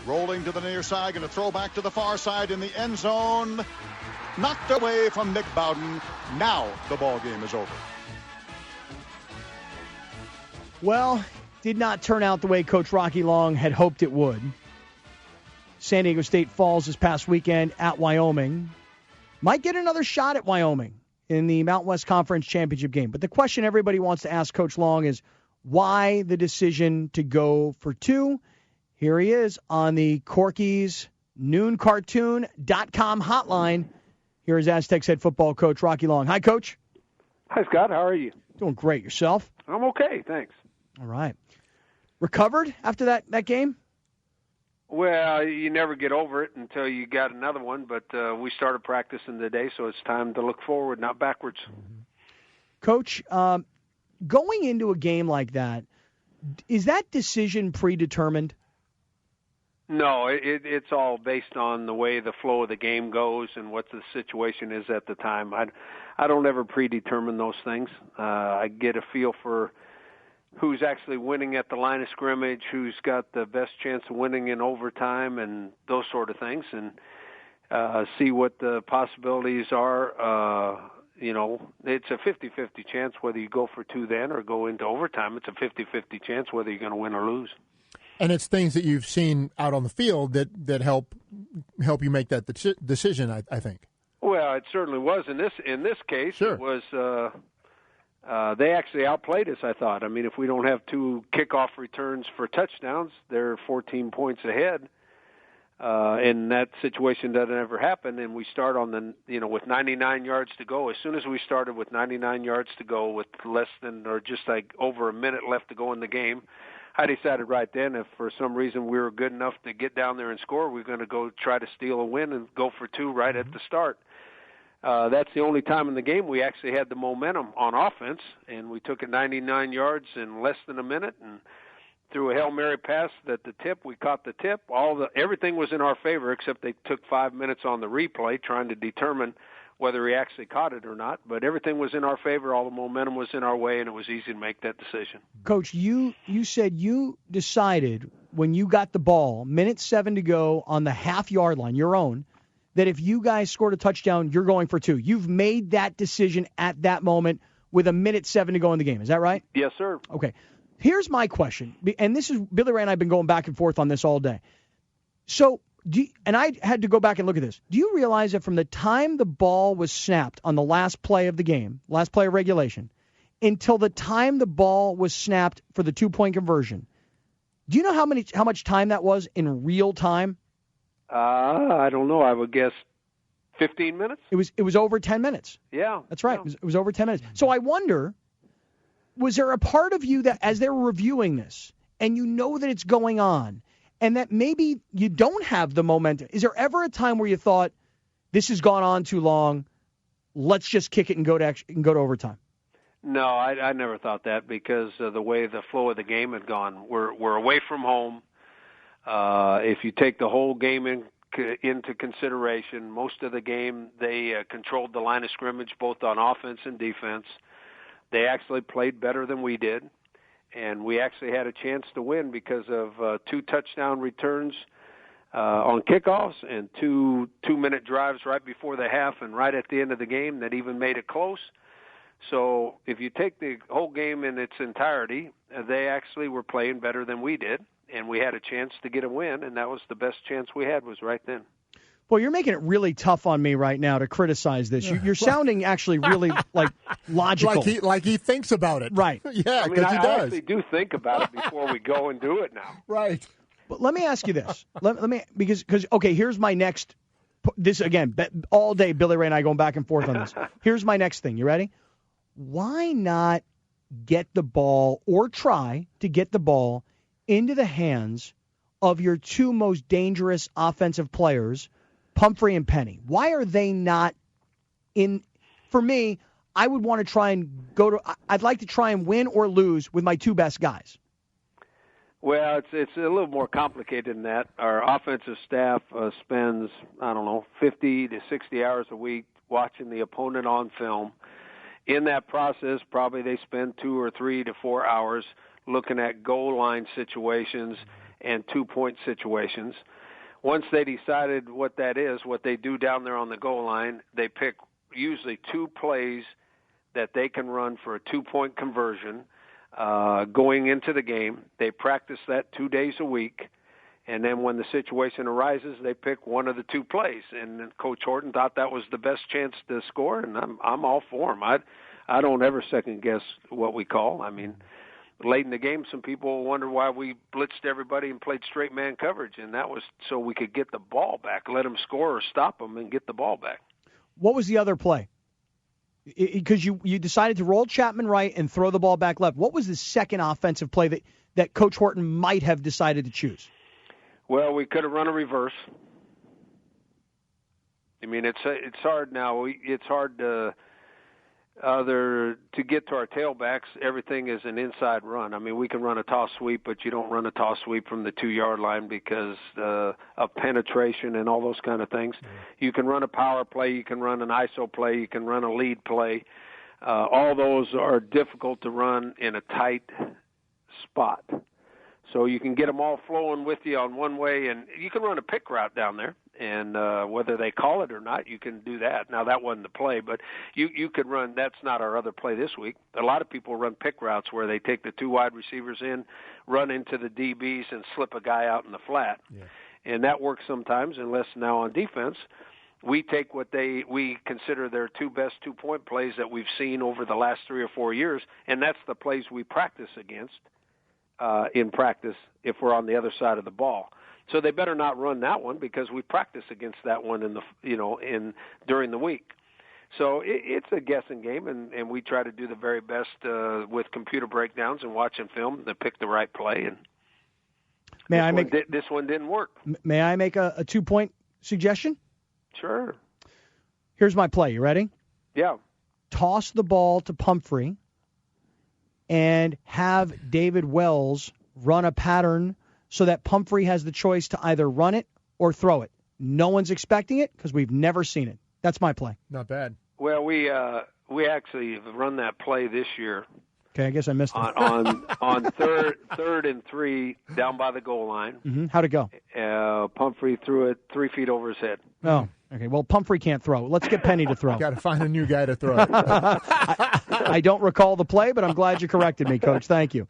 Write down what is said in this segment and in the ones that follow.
Rolling to the near side, going to throw back to the far side in the end zone. Knocked away from Nick Bowden. Now the ball game is over. Well, did not turn out the way Coach Rocky Long had hoped it would. San Diego State falls this past weekend at Wyoming. Might get another shot at Wyoming in the Mountain West Conference Championship game. But the question everybody wants to ask Coach Long is, why the decision to go for two? Here he is on the Corky's nooncartoon.com hotline. Here is Aztecs head football coach Rocky Long. Hi, Coach. Hi, Scott. How are you? Doing great. Yourself? I'm okay, thanks. All right. Recovered after that game? Well, you never get over it until you got another one, but we started practicing today, so it's time to look forward, not backwards. Coach, going into a game like that, is that decision predetermined? No, it's all based on the way the flow of the game goes and what the situation is at the time. I don't ever predetermine those things. I get a feel for who's actually winning at the line of scrimmage, who's got the best chance of winning in overtime, and those sort of things, and see what the possibilities are. It's a 50-50 chance whether you go for two then or go into overtime. It's a 50-50 chance whether you're going to win or lose. And it's things that you've seen out on the field that help you make that decision, I think. Well, it certainly was. In this case, sure. It was they actually outplayed us, I thought. I mean, if we don't have two kickoff returns for touchdowns, they're 14 points ahead. And that situation doesn't ever happen, and we start on with 99 yards to go. As soon as we started with 99 yards to go with less than or just like over a minute left to go in the game, I decided right then if for some reason we were good enough to get down there and score, we're going to go try to steal a win and go for two right at the start. That's the only time in the game we actually had the momentum on offense, and we took it 99 yards in less than a minute and threw a Hail Mary pass at the tip. We caught the tip. Everything was in our favor except they took 5 minutes on the replay trying to determine whether he actually caught it or not. But everything was in our favor. All the momentum was in our way, and it was easy to make that decision. Coach, you said you decided when you got the ball, minute 7 to go on the half-yard line, your own, that if you guys scored a touchdown, you're going for two. You've made that decision at that moment with a minute 7 to go in the game. Is that right? Yes, sir. Okay. Here's my question, and this is Billy Ray and I have been going back and forth on this all day. So, and I had to go back and look at this. Do you realize that from the time the ball was snapped on the last play of the game, last play of regulation, until the time the ball was snapped for the 2-point conversion, do you know how much time that was in real time? I don't know. I would guess 15 minutes. It was over 10 minutes. Yeah. That's right. Yeah. It was over 10 minutes. So I wonder, was there a part of you that as they were reviewing this and you know that it's going on and that maybe you don't have the momentum? Is there ever a time where you thought, this has gone on too long, let's just kick it and go to overtime? No, I never thought that because of the way the flow of the game had gone. We're away from home. If you take the whole game into consideration, most of the game they controlled the line of scrimmage both on offense and defense. They actually played better than we did, and we actually had a chance to win because of two touchdown returns on kickoffs and two 2-minute drives right before the half and right at the end of the game that even made it close. So if you take the whole game in its entirety, they actually were playing better than we did, and we had a chance to get a win, and that was the best chance we had was right then. Well, you're making it really tough on me right now to criticize this. You're sounding actually really logical. Like he thinks about it. Right. Yeah, because I he does. I actually do think about it before we go and do it now. Right. But let me ask you this. Let me because okay, here's my next. This again, all day Billy Ray and I going back and forth on this. Here's my next thing. You ready? Why not get the ball or try to get the ball into the hands of your two most dangerous offensive players, Pumphrey and Penny? Why are they not in? For me, I would want to try and I'd like to try and win or lose with my two best guys. Well, it's a little more complicated than that. Our offensive staff spends, 50 to 60 hours a week watching the opponent on film. In that process, probably they spend 2 or 3 to 4 hours looking at goal line situations and 2-point situations. Once they decided what that is, what they do down there on the goal line, they pick usually 2 plays that they can run for a 2-point conversion going into the game. They practice that 2 days a week. And then when the situation arises, they pick one of the 2 plays. And Coach Horton thought that was the best chance to score, and I'm all for him. I don't ever second guess what we call. I mean, late in the game, some people wonder why we blitzed everybody and played straight man coverage, and that was so we could get the ball back, let them score or stop them and get the ball back. What was the other play? Because you decided to roll Chapman right and throw the ball back left. What was the second offensive play that Coach Horton might have decided to choose? Well, we could have run a reverse. I mean, it's hard now. It's hard to get to our tailbacks. Everything is an inside run. I mean, we can run a toss sweep, but you don't run a toss sweep from the 2-yard line because of penetration and all those kind of things. You can run a power play. You can run an ISO play. You can run a lead play. All those are difficult to run in a tight spot. So you can get them all flowing with you on one way, and you can run a pick route down there. And whether they call it or not, you can do that. Now, that wasn't the play, but you could run. That's not our other play this week. A lot of people run pick routes where they take the 2 wide receivers in, run into the DBs, and slip a guy out in the flat. Yeah. And that works sometimes, unless now on defense, we take what we consider their 2 best 2-point plays that we've seen over the last 3 or 4 years, and that's the plays we practice against. In practice if we're on the other side of the ball. So they better not run that one because we practice against that one during the week. So it's a guessing game, and we try to do the very best with computer breakdowns and watching film to pick the right play. And this one didn't work. May I make a 2-point suggestion? Sure. Here's my play. You ready? Yeah. Toss the ball to Pumphrey and have David Wells run a pattern so that Pumphrey has the choice to either run it or throw it. No one's expecting it because we've never seen it. That's my play. Not bad. Well, we actually have run that play this year. Okay, I guess I missed it. On third and 3 down by the goal line. Mm-hmm. How'd it go? Pumphrey threw it 3 feet over his head. Oh, okay. Well, Pumphrey can't throw. Let's get Penny to throw. Got to find a new guy to throw it. I don't recall the play, but I'm glad you corrected me, Coach. Thank you.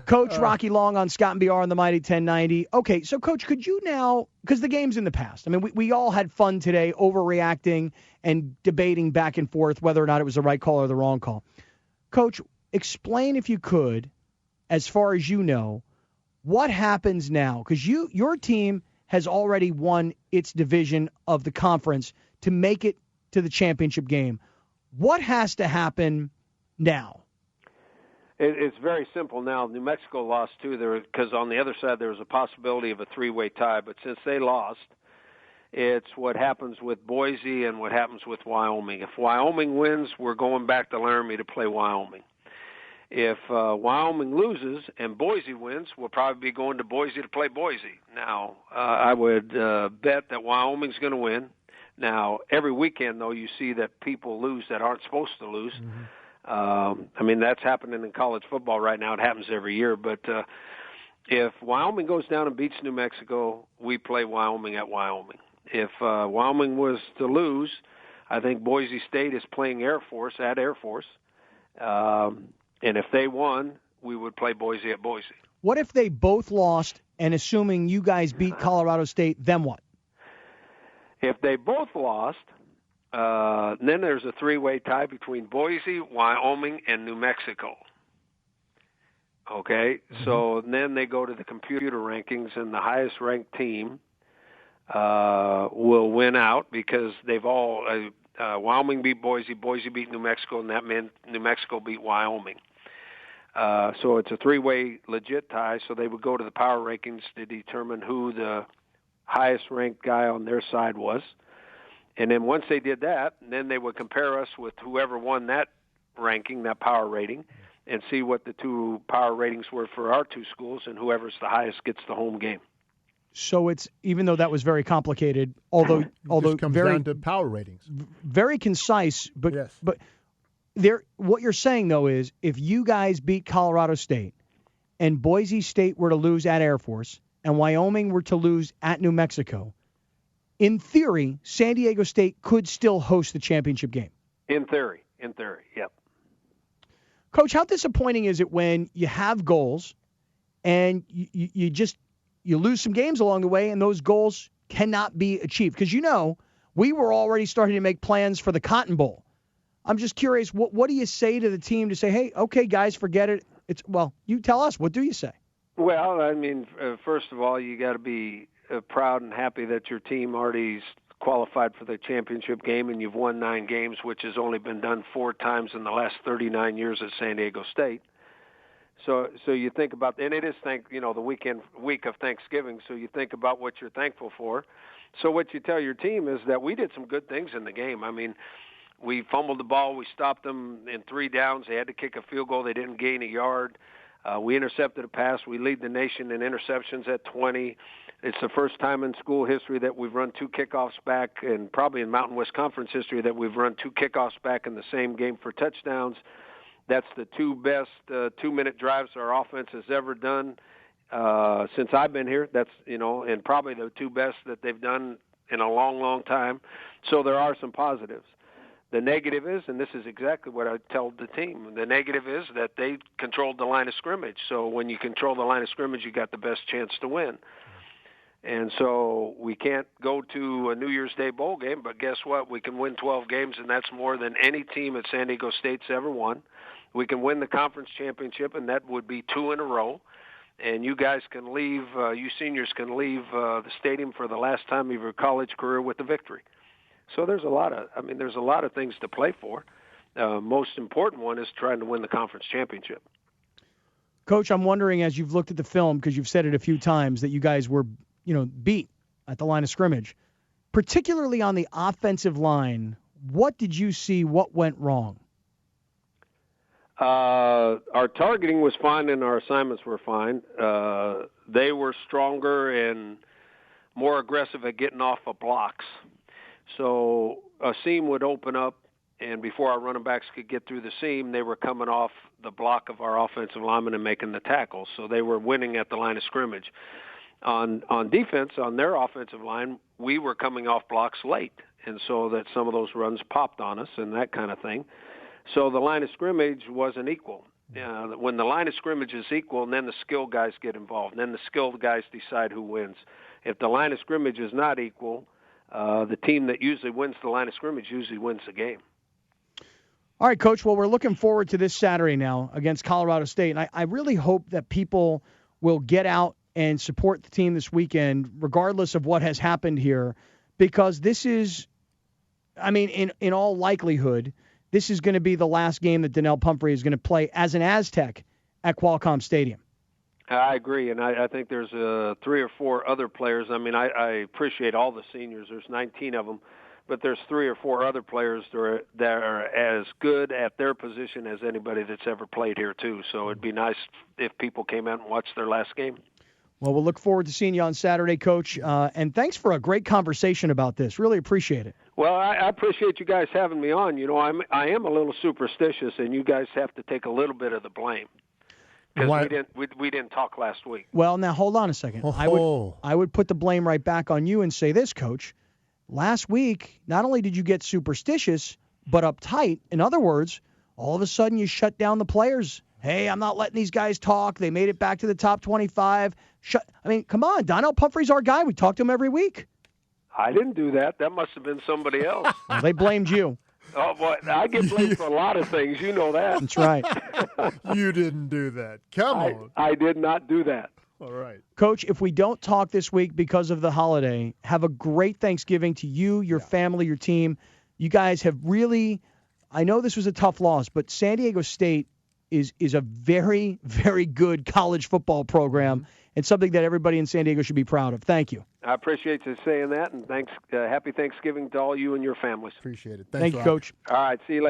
Coach Rocky Long on Scott and BR on the Mighty 1090. Okay, so, Coach, could you now, because the game's in the past. I mean, we all had fun today overreacting and debating back and forth whether or not it was the right call or the wrong call. Coach, explain, if you could, as far as you know, what happens now? Because your team has already won its division of the conference to make it to the championship game. What has to happen now? It's very simple now. New Mexico lost, too, because on the other side there was a possibility of a 3-way tie. But since they lost, it's what happens with Boise and what happens with Wyoming. If Wyoming wins, we're going back to Laramie to play Wyoming. If Wyoming loses and Boise wins, we'll probably be going to Boise to play Boise. Now, I would bet that Wyoming's going to win. Now, every weekend, though, you see that people lose that aren't supposed to lose. Mm-hmm. I mean, that's happening in college football right now. It happens every year. But if Wyoming goes down and beats New Mexico, we play Wyoming at Wyoming. If Wyoming was to lose, I think Boise State is playing Air Force at Air Force. And if they won, we would play Boise at Boise. What if they both lost, and assuming you guys beat Colorado State, then what? If they both lost, then there's a 3-way tie between Boise, Wyoming, and New Mexico. Okay? Mm-hmm. So then they go to the computer rankings, and the highest-ranked team will win out because they've all Wyoming beat Boise, Boise beat New Mexico, and that meant New Mexico beat Wyoming. So it's a 3-way legit tie, so they would go to the power rankings to determine who the highest-ranked guy on their side was. And then once they did that, then they would compare us with whoever won that ranking, that power rating, and see what the 2 power ratings were for our 2 schools, and whoever's the highest gets the home game. So it's, even though that was very complicated, although comes very down to power ratings, very concise, but yes. But what you're saying though is if you guys beat Colorado State and Boise State were to lose at Air Force, and Wyoming were to lose at New Mexico, in theory, San Diego State could still host the championship game. In theory, yep. Coach, how disappointing is it when you have goals and you lose some games along the way and those goals cannot be achieved? Because, we were already starting to make plans for the Cotton Bowl. I'm just curious, what do you say to the team to say, hey, okay, guys, forget it? You tell us. What do you say? Well, I mean, first of all, you got to be proud and happy that your team already qualified for the championship game, and you've won 9 games, which has only been done 4 times in the last 39 years at San Diego State. So you think about, and it is the week of Thanksgiving, so you think about what you're thankful for. So what you tell your team is that we did some good things in the game. I mean, we fumbled the ball, we stopped them in 3 downs. They had to kick a field goal. They didn't gain a yard. We intercepted a pass. We lead the nation in interceptions at 20. It's the first time in school history that we've run 2 kickoffs back, and probably in Mountain West Conference history that we've run 2 kickoffs back in the same game for touchdowns. That's the 2 best 2-minute drives our offense has ever done since I've been here. That's, and probably the 2 best that they've done in a long, long time. So there are some positives. The negative is, and this is exactly what I tell the team, the negative is that they controlled the line of scrimmage. So when you control the line of scrimmage, you got the best chance to win. And so we can't go to a New Year's Day bowl game, but guess what? We can win 12 games, and that's more than any team at San Diego State's ever won. We can win the conference championship, and that would be 2 in a row. And you guys can leave, you seniors can leave the stadium for the last time of your college career with a victory. So there's a lot of things to play for. Most important one is trying to win the conference championship. Coach, I'm wondering, as you've looked at the film, because you've said it a few times, that you guys were, beat at the line of scrimmage, particularly on the offensive line. What did you see? What went wrong? Our targeting was fine and our assignments were fine. They were stronger and more aggressive at getting off of blocks. So a seam would open up, and before our running backs could get through the seam, they were coming off the block of our offensive linemen and making the tackles. So they were winning at the line of scrimmage. On defense, on their offensive line, we were coming off blocks late, and so that some of those runs popped on us and that kind of thing. So the line of scrimmage wasn't equal. When the line of scrimmage is equal, and then the skill guys get involved, and then the skilled guys decide who wins. If the line of scrimmage is not equal, the team that usually wins the line of scrimmage usually wins the game. All right, Coach. Well, we're looking forward to this Saturday now against Colorado State. And I really hope that people will get out and support the team this weekend, regardless of what has happened here, because this is, in all likelihood, this is going to be the last game that Donnell Pumphrey is going to play as an Aztec at Qualcomm Stadium. I agree, and I think there's 3 or 4 other players. I appreciate all the seniors. There's 19 of them, but there's 3 or 4 other players that are as good at their position as anybody that's ever played here, too. So it'd be nice if people came out and watched their last game. Well, we'll look forward to seeing you on Saturday, Coach, and thanks for a great conversation about this. Really appreciate it. Well, I appreciate you guys having me on. I am a little superstitious, and you guys have to take a little bit of the blame. Because we didn't talk last week. Well, now hold on a second. I would put the blame right back on you and say this, Coach. Last week, not only did you get superstitious, but uptight. In other words, all of a sudden you shut down the players. Hey, I'm not letting these guys talk. They made it back to the top 25. Come on. Donnell Pumphrey's our guy. We talk to him every week. I didn't do that. That must have been somebody else. Well, they blamed you. Oh, boy, I get blamed for a lot of things. You know that. That's right. You didn't do that. Come on. I did not do that. All right. Coach, if we don't talk this week because of the holiday, have a great Thanksgiving to you, your family, your team. You guys have really – I know this was a tough loss, but San Diego State is a very, very good college football program and something that everybody in San Diego should be proud of. Thank you. I appreciate you saying that, and thanks. Happy Thanksgiving to all you and your families. Appreciate it. Thank you, Coach. All right, see you later.